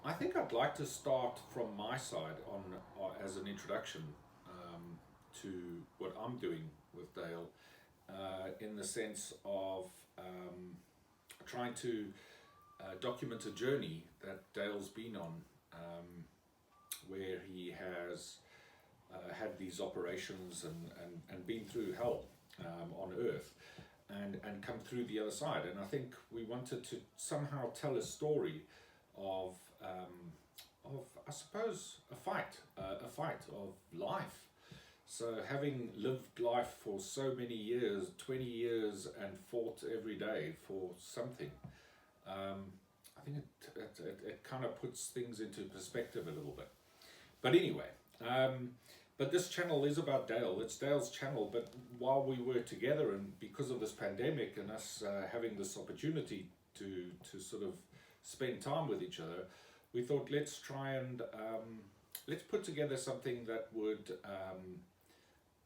I think I'd like to start from my side on as an introduction to what I'm doing with Dale, in the sense of trying to document a journey that Dale's been on, where he has had these operations and been through hell on Earth and come through the other side. And I think we wanted to somehow tell a story of, I suppose, a fight of life. So having lived life for so many years, 20 years, and fought every day for something, I think it kind of puts things into perspective a little bit. But anyway, but this channel is about Dale. It's Dale's channel. But while we were together, and because of this pandemic and us having this opportunity to sort of spend time with each other, we thought let's try and let's put together something that would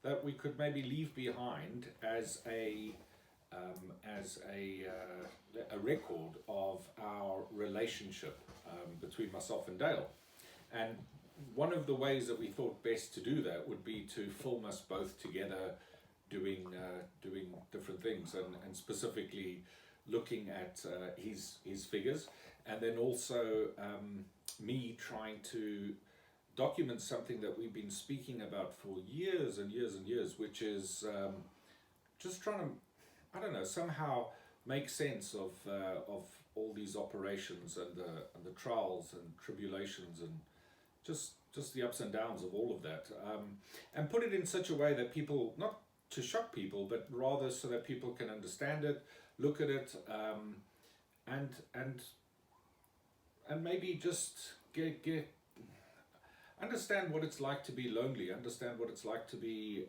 that we could maybe leave behind as a record of our relationship between myself and Dale. And one of the ways that we thought best to do that would be to film us both together doing different things, and specifically looking at his figures, and then also me trying to document something that we've been speaking about for years and years and years, which is just trying to, I don't know, somehow make sense of all these operations and the trials and tribulations and just the ups and downs of all of that, and put it in such a way that people, not to shock people, but rather so that people can understand it, look at it, and maybe just get understand what it's like to be lonely, understand what it's like to be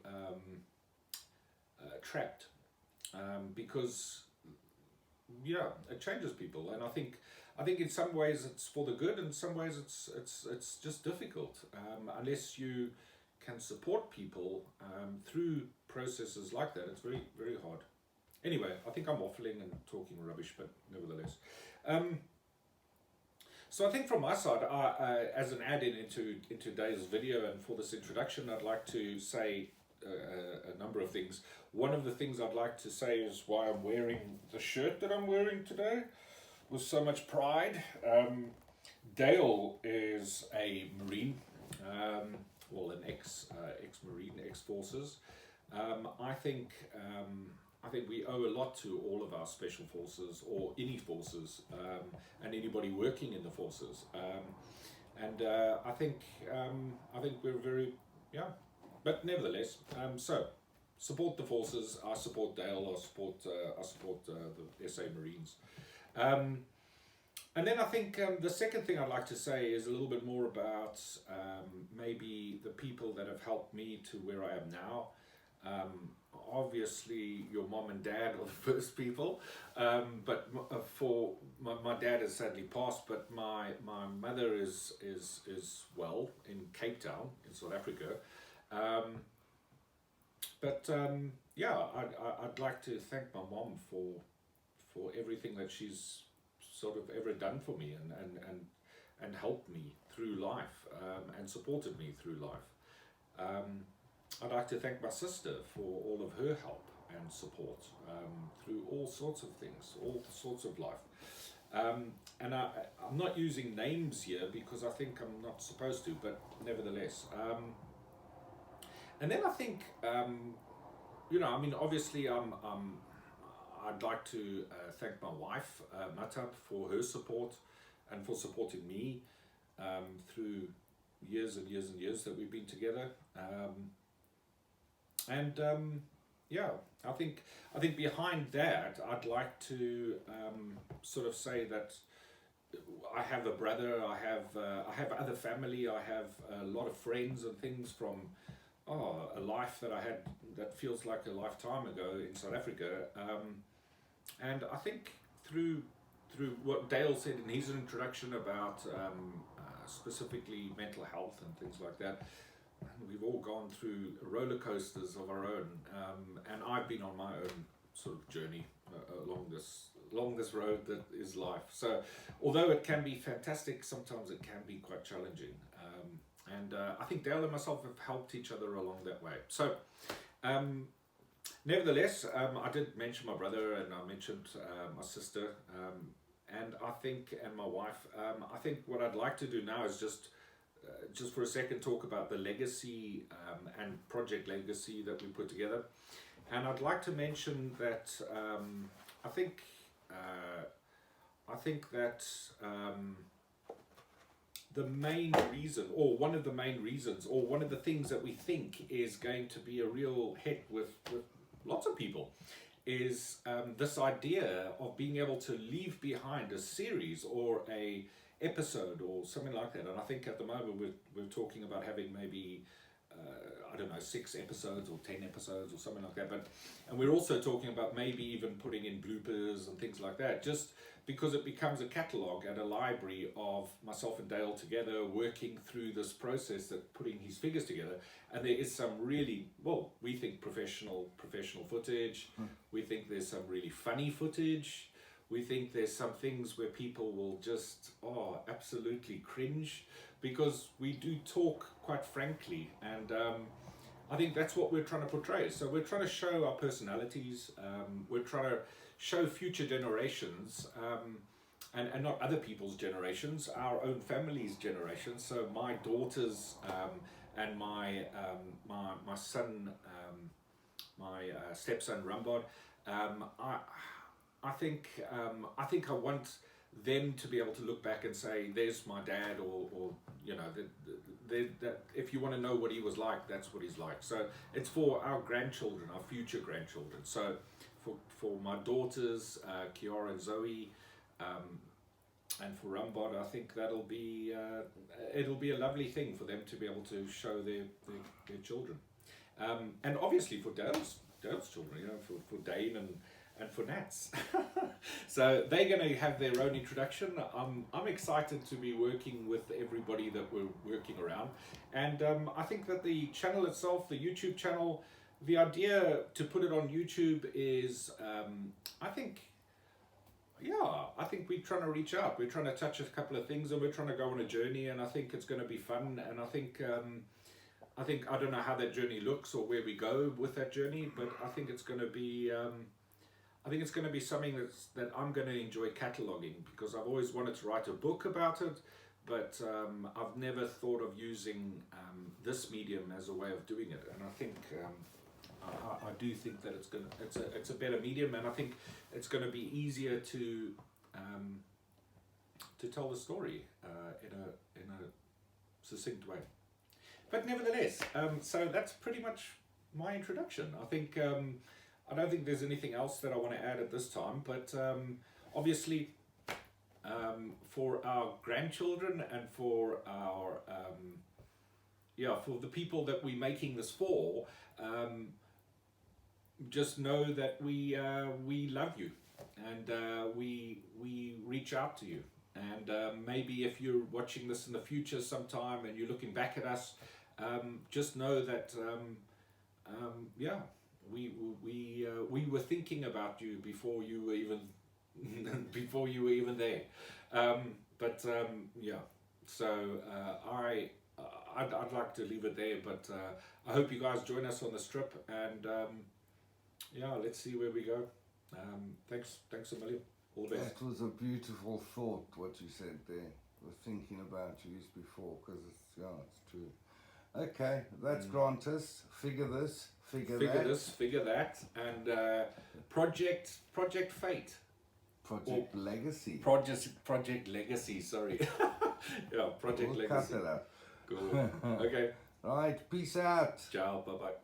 trapped, because yeah, it changes people. And I think in some ways it's for the good, and in some ways it's just difficult, unless you can support people through processes like that. It's very, very hard. Anyway, I think I'm waffling and talking rubbish, but nevertheless. So I think from my side, as an add-in into today's video and for this introduction, I'd like to say a number of things. One of the things I'd like to say is why I'm wearing the shirt that I'm wearing today with so much pride. Dale is a Marine, well, an ex-Marine, ex-forces. I think we owe a lot to all of our special forces, or any forces, and anybody working in the forces. And I think we're very, yeah. But nevertheless, so support the forces. I support Dale. I support the SA Marines. And then I think the second thing I'd like to say is a little bit more about maybe the people that have helped me to where I am now. Obviously, your mom and dad are the first people, but for my dad has sadly passed, but my mother is well in Cape Town in South Africa. Yeah, I'd like to thank my mom for everything that she's sort of ever done for me, and helped me through life, and supported me through life. I'd like to thank my sister for all of her help and support through all sorts of things, all sorts of life. And I'm not using names here because I think I'm not supposed to, but nevertheless. And then I think, I mean, obviously I'd like to thank my wife, Matab, for her support and for supporting me through years and years and years that we've been together. Yeah, I think behind that, I'd like to sort of say that I have a brother, I have other family, I have a lot of friends and things from a life that I had that feels like a lifetime ago in South Africa, and I think through what Dale said in his introduction about specifically mental health and things like that. We've all gone through roller coasters of our own, and I've been on my own sort of journey along this along this road that is life. So although it can be fantastic, sometimes it can be quite challenging. And I think Dale and myself have helped each other along that way. So nevertheless, I did mention my brother, and I mentioned my sister, and my wife. I think what I'd like to do now is just for a second talk about the legacy and Project Legacy that we put together. And I'd like to mention that I think that the main reason, or one of the main reasons, or one of the things that we think is going to be a real hit with lots of people, is this idea of being able to leave behind a series or a episode or something like that. And I think at the moment we're talking about having maybe I don't know, 6 episodes or 10 episodes or something like that. And we're also talking about maybe even putting in bloopers and things like that, just because it becomes a catalogue and a library of myself and Dale together working through this process, that putting his figures together. And there is some really, well, we think professional footage. We think there's some really funny footage. We think there's some things where people will just absolutely cringe, because we do talk quite frankly, and I think that's what we're trying to portray. So we're trying to show our personalities, we're trying to show future generations, and not other people's generations, our own family's generations. So my daughters and my son, my stepson Rambod, I think I want them to be able to look back and say, there's my dad, or you know, that if you want to know what he was like, that's what he's like. So it's for our grandchildren, our future grandchildren. So for my daughters, Kiara and Zoe, and for Rambod, I think it'll be a lovely thing for them to be able to show their children, and obviously for Dale's children, you know, for Dane and for Nats. So they're going to have their own introduction. I'm excited to be working with everybody that we're working around, and I think that the channel itself, the YouTube channel, the idea to put it on YouTube is, I think we're trying to reach out. We're trying to touch a couple of things, and we're trying to go on a journey, and I think it's going to be fun. And I think I don't know how that journey looks or where we go with that journey, but I think it's going to be something that I'm going to enjoy cataloguing, because I've always wanted to write a book about it, but I've never thought of using this medium as a way of doing it. And I think I do think that it's a better medium, and I think it's going to be easier to tell the story in a succinct way. But nevertheless, so that's pretty much my introduction. I think I don't think there's anything else that I want to add at this time, but obviously for our grandchildren and for our for the people that we're making this for, just know that we love you, and we reach out to you. And maybe if you're watching this in the future sometime and you're looking back at us, just know that we were thinking about you before you were even there. So I'd like to leave it there, but I hope you guys join us on this trip, and let's see where we go. Thanks a million. All the best. That was a beautiful thought, what you said there. We're thinking about you before, because it's true. Okay, that's grant us. Figure this, figure that, and Project Fate. Project Legacy. Project Legacy. Sorry. Project we'll Legacy. Cut it up. Cool. Okay. Right. Peace out. Ciao. Bye bye.